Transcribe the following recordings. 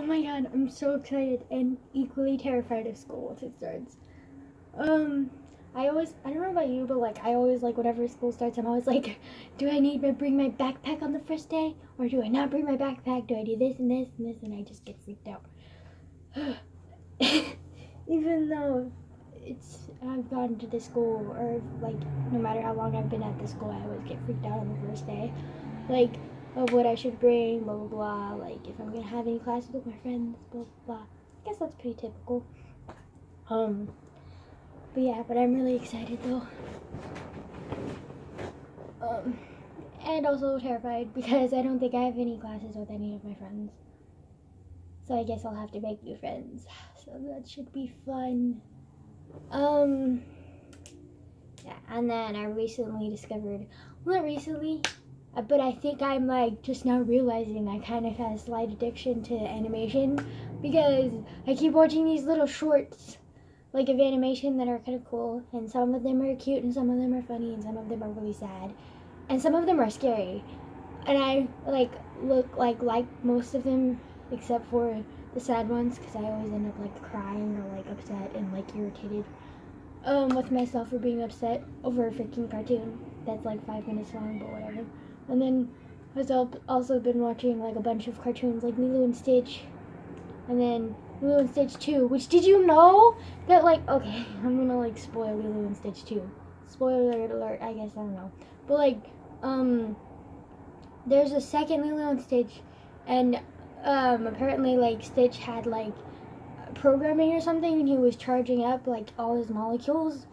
my god, I'm so excited and equally terrified of school once it starts. I don't know about you, but like I always like whenever school starts, I'm always like, do I need to bring my backpack on the first day, or do I not bring my backpack? Do I do this and this and this? And I just get freaked out. Even though I've gone to the school, or like no matter how long I've been at the school, I always get freaked out on the first day, like of what I should bring, blah blah blah. Like if I'm gonna have any classes with my friends, blah blah blah. I guess that's pretty typical. But yeah, but I'm really excited though. And also terrified because I don't think I have any classes with any of my friends. So I guess I'll have to make new friends. So that should be fun. Yeah, and then I recently discovered, well, not recently, but I think I'm like just now realizing I kind of have a slight addiction to animation because I keep watching these little shorts like of animation that are kind of cool, and some of them are cute and some of them are funny and some of them are really sad and some of them are scary, and I like most of them except for the sad ones because I always end up like crying or like upset and like irritated with myself for being upset over a freaking cartoon that's like 5 minutes long, but whatever. And then I've also been watching like a bunch of cartoons like Lilo and Stitch, and then Lilo and Stitch 2, which, did you know that, like, okay, I'm gonna like spoil Lilo and Stitch 2. Spoiler alert, I guess, I don't know. But like, there's a second Lilo and Stitch, and apparently like Stitch had like programming or something, and he was charging up like all his molecules,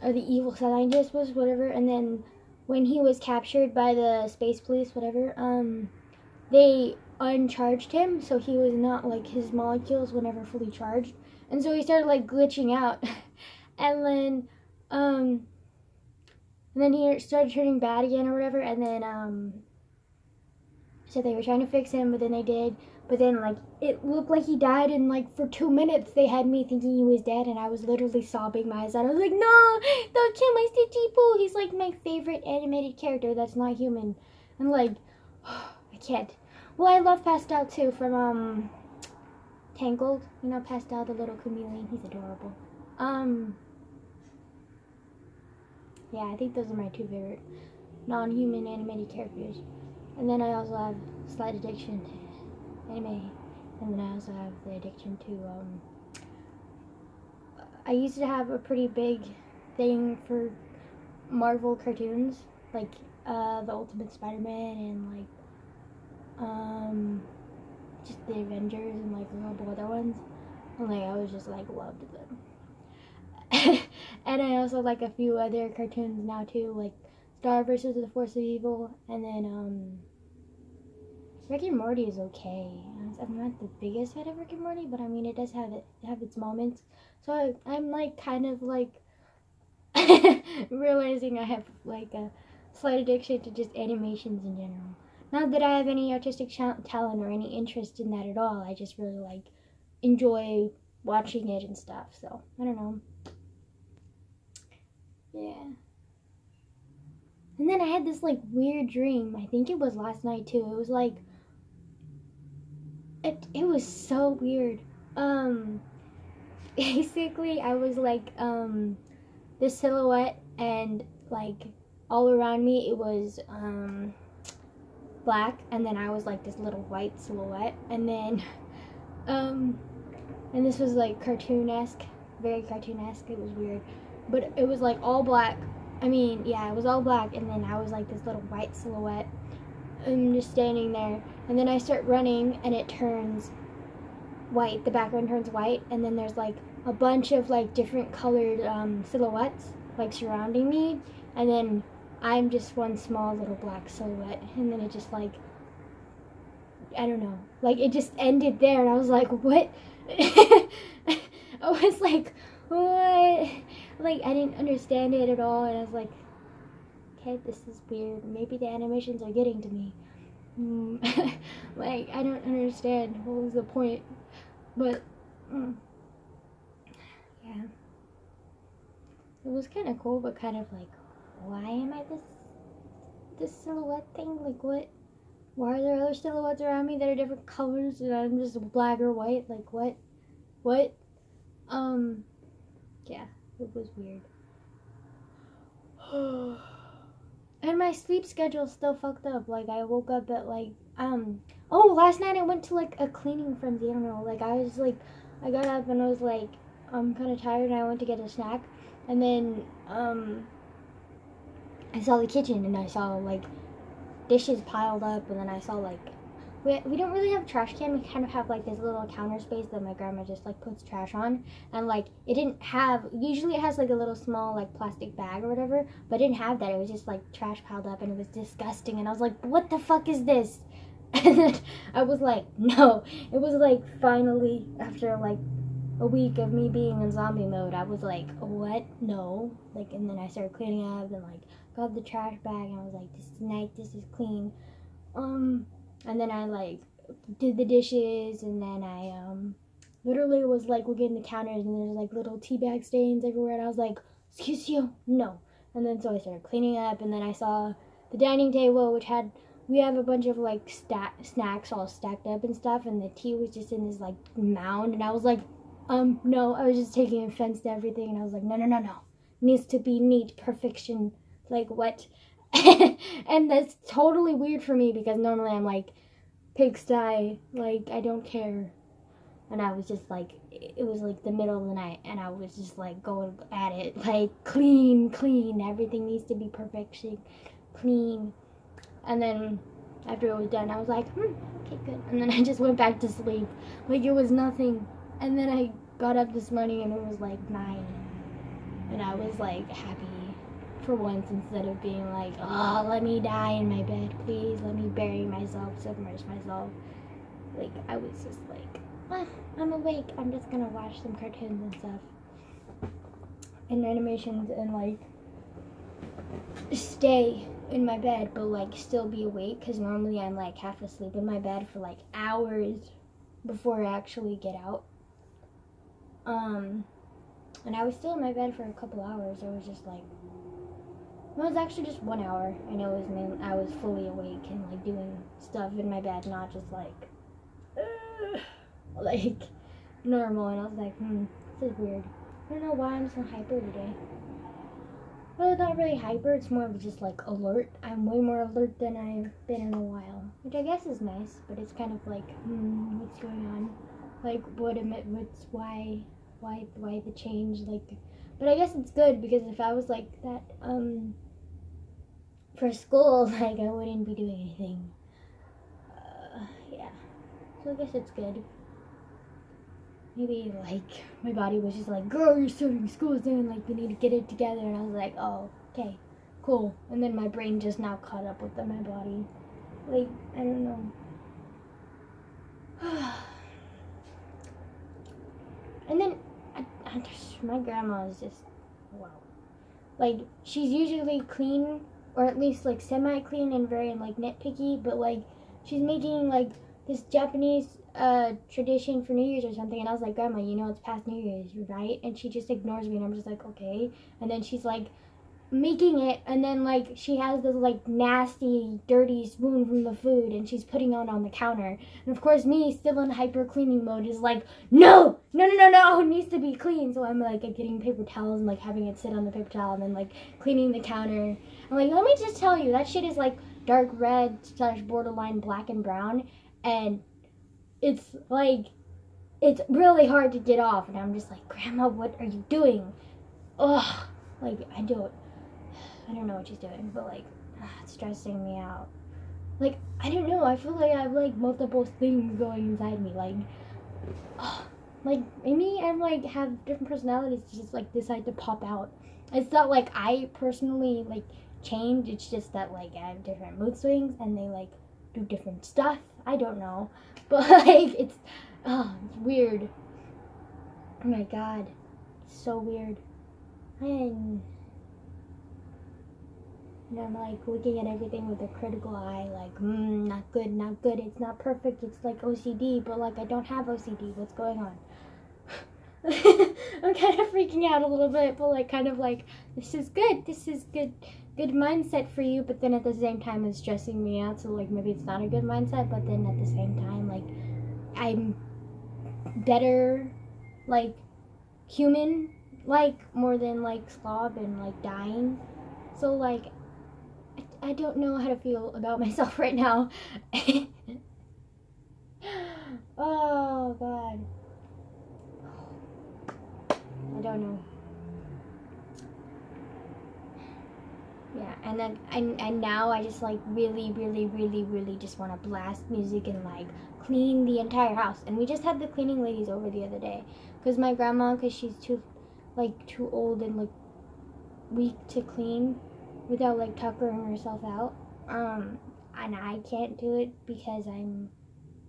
or the evil scientist was, whatever, and then when he was captured by the space police, whatever, they uncharged him, so he was not, like, his molecules were never fully charged, and so he started like glitching out, and then he started turning bad again or whatever, and then so they were trying to fix him, but then they did. But then, like, it looked like he died, and, like, for 2 minutes, they had me thinking he was dead, and I was literally sobbing my eyes out. I was like, no, don't kill my Stitchy Poo. He's, like, my favorite animated character that's not human. And, like, I can't. Well, I love Pastel, too, from, Tangled. You know, Pastel, the little chameleon. He's adorable. Yeah, I think those are my two favorite non-human animated characters. And then I also have slight addiction to anime, and then I also have the addiction to I used to have a pretty big thing for Marvel cartoons, like the Ultimate Spider-Man and like just the Avengers and like a couple other ones, and like I was just like loved them. And I also like a few other cartoons now too, like Star versus the Force of Evil, and then Rick and Morty is okay. I'm not the biggest fan of Rick and Morty, but I mean it does have its moments. So I'm like kind of like realizing I have like a slight addiction to just animations in general. Not that I have any artistic talent or any interest in that at all. I just really like enjoy watching it and stuff. So I don't know. Yeah. And then I had this like weird dream. I think it was last night too. It was like it was so weird. Basically I was like this silhouette, and like all around me it was black, and then I was like this little white silhouette, and then and this was like cartoonesque, very cartoonesque. It was weird, but it was like all black. I mean, yeah, it was all black, and then I was like this little white silhouette. I'm just standing there, and then I start running, and it turns white. The background turns white, and then there's like a bunch of like different colored silhouettes like surrounding me, and then I'm just one small little black silhouette, and then it just like, I don't know, like it just ended there, and I was like, what? I was like, what? Like I didn't understand it at all, and I was like, okay, this is weird. Maybe the animations are getting to me. Like, I don't understand. What was the point? But, yeah. It was kind of cool, but kind of like, why am I this silhouette thing? Like, what? Why are there other silhouettes around me that are different colors and I'm just black or white? Like, what? What? Yeah, it was weird. And my sleep schedule's still fucked up. Like, I woke up at, like, oh, last night I went to, like, a cleaning frenzy. I don't know. Like, I was, like, I got up and I was, like, I'm kind of tired and I went to get a snack. And then, I saw the kitchen and I saw, like, dishes piled up. And then I saw, like, we don't really have a trash can. We kind of have, like, this little counter space that my grandma just, like, puts trash on. And, like, it didn't have, usually it has, like, a little small, like, plastic bag or whatever. But it didn't have that. It was just, like, trash piled up and it was disgusting. And I was like, what the fuck is this? And then I was like, no. It was, like, finally, after, like, a week of me being in zombie mode, I was like, what? No. Like, and then I started cleaning up and, like, got the trash bag and I was like, this is nice, this is clean. And then I, like, did the dishes, and then I, literally was, like, looking at the counters, and there's, like, little tea bag stains everywhere, and I was like, excuse you, no. And then so I started cleaning up, and then I saw the dining table, which had, we have a bunch of, like, snacks all stacked up and stuff, and the tea was just in this, like, mound, and I was like, no, I was just taking offense to everything, and I was like, no. It needs to be neat, perfection, like, what? And that's totally weird for me because normally I'm like pigsty, like I don't care. And I was just like, it was like the middle of the night and I was just like going at it, like clean, everything needs to be perfection, clean. And then after it was done I was like, okay, good. And then I just went back to sleep like it was nothing. And then I got up this morning and it was like 9 and I was like happy for once, instead of being like, oh, let me die in my bed, please, let me bury myself, submerge myself. Like, I was just like, I'm awake, I'm just gonna watch some cartoons and stuff, and animations, and like, stay in my bed, but like, still be awake, because normally I'm like half asleep in my bed for like hours before I actually get out. And I was still in my bed for a couple hours. It was just like, it was actually just 1 hour. I know it was I was fully awake and like doing stuff in my bed, not just like normal. And I was like, this is weird. I don't know why I'm so hyper today. Well, it's not really hyper. It's more of just like alert. I'm way more alert than I've been in a while, which I guess is nice. But it's kind of like, what's going on? Like, what's why the change? Like, but I guess it's good because if I was like that, for school, like, I wouldn't be doing anything. Yeah. So I guess it's good. Maybe, like, my body was just like, girl, you're starting school soon, like, you need to get it together. And I was like, oh, okay, cool. And then my brain just now caught up with my body. Like, I don't know. And then, my grandma is just, wow. Like, she's usually clean, or at least, like, semi-clean and very, like, nitpicky, but, like, she's making, like, this Japanese, tradition for New Year's or something, and I was like, Grandma, you know it's past New Year's, right? And she just ignores me, and I'm just like, okay. And then she's, like, making it, and then, like, she has this, like, nasty, dirty spoon from the food, and she's putting it on the counter. And, of course, me, still in hyper-cleaning mode, is like, no, it needs to be clean. So I'm, like, getting paper towels and, like, having it sit on the paper towel, and then, like, cleaning the counter. I'm like, let me just tell you, that shit is, like, dark red / borderline black and brown, and it's, like, it's really hard to get off. And I'm just like, Grandma, what are you doing? Ugh, like, I don't know what she's doing, but, like, it's stressing me out. Like, I don't know, I feel like I have, like, multiple things going inside me, like, like, maybe I, like, have different personalities to just, like, decide to pop out. It's not, like, I personally, like, change, it's just that, like, I have different mood swings, and they, like, do different stuff. I don't know, but, like, it's weird. Oh my god, it's so weird. And I'm, like, looking at everything with a critical eye, like, not good, it's not perfect, it's, like, OCD, but, like, I don't have OCD, what's going on? I'm kind of freaking out a little bit, but, like, kind of, like, this is good, good mindset for you, but then at the same time it's stressing me out, so like maybe it's not a good mindset, but then at the same time like I'm better like human like more than like slob and like dying. So like I don't know how to feel about myself right now. Oh god, I don't know. Yeah, and then and now I just like really just want to blast music and like clean the entire house. And we just had the cleaning ladies over the other day because my grandma, because she's too old and like weak to clean without like tuckering herself out. And I can't do it because I'm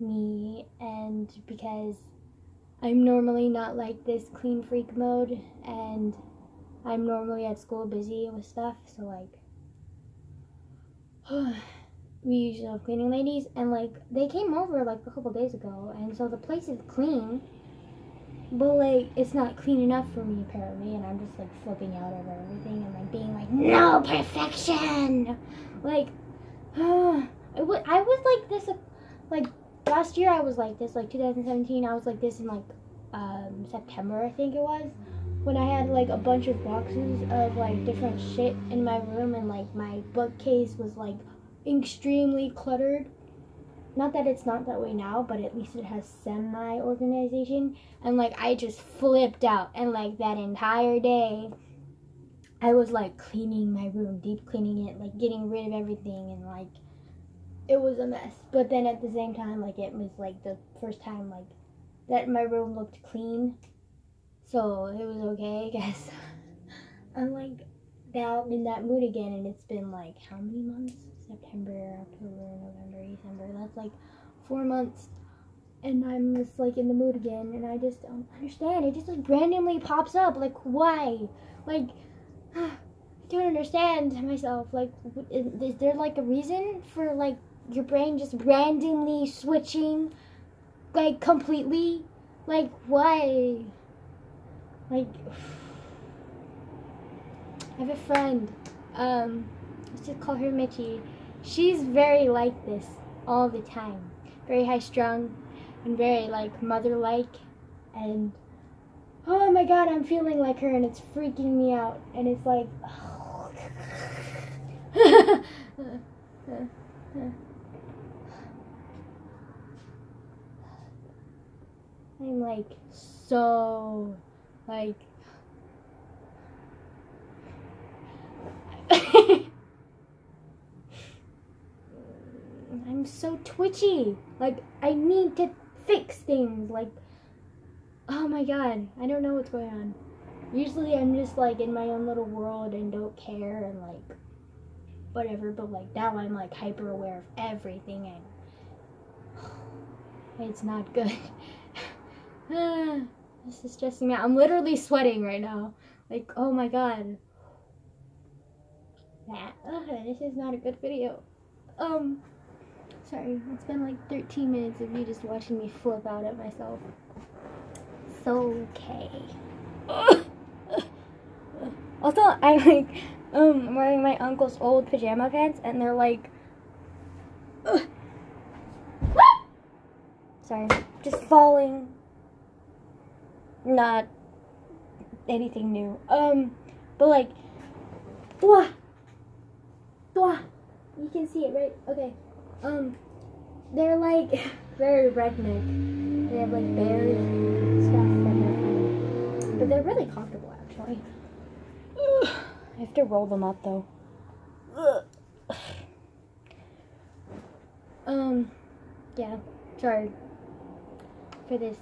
me and because I'm normally not like this clean freak mode, and I'm normally at school busy with stuff, so like we usually have cleaning ladies, and like they came over like a couple days ago, and so the place is clean, but like it's not clean enough for me apparently, and I'm just like flipping out over everything and like being like, no perfection, like I was like this like last year. I was like this, like 2017 I was like this in like September I think it was, when I had like a bunch of boxes of like different shit in my room, and like my bookcase was like extremely cluttered. Not that it's not that way now, but at least it has semi-organization. And like I just flipped out, and like that entire day I was like cleaning my room, deep cleaning it, like getting rid of everything, and like it was a mess. But then at the same time, like it was like the first time like that my room looked clean, so it was okay, I guess. I'm like now in that mood again, and it's been like how many months? September, October, November, December. That's like 4 months, and I'm just like in the mood again, and I just don't understand. It just like randomly pops up. Like why? Like I don't understand myself. Like is there like a reason for like your brain just randomly switching like completely? Like why? Like I have a friend, let's just call her Mitchie. She's very like this all the time. Very high strung and very like mother-like, and oh my god, I'm feeling like her, and it's freaking me out, and it's like I'm like so like I'm so twitchy. Like I need to fix things. Like oh my god, I don't know what's going on. Usually I'm just like in my own little world and don't care and like whatever, but like now I'm like hyper aware of everything, and it's not good. This is stressing me out. I'm literally sweating right now. Like oh my god. This is not a good video. Sorry, it's been like 13 minutes of you just watching me flip out at myself. It's okay. Also, I'm like, wearing my uncle's old pajama pants, and they're like, sorry, just falling. Not anything new. But like, you can see it, right? Okay. They're like very redneck. They have like bears and stuff, and but they're really comfortable actually. I have to roll them up though. Yeah. Sorry for this.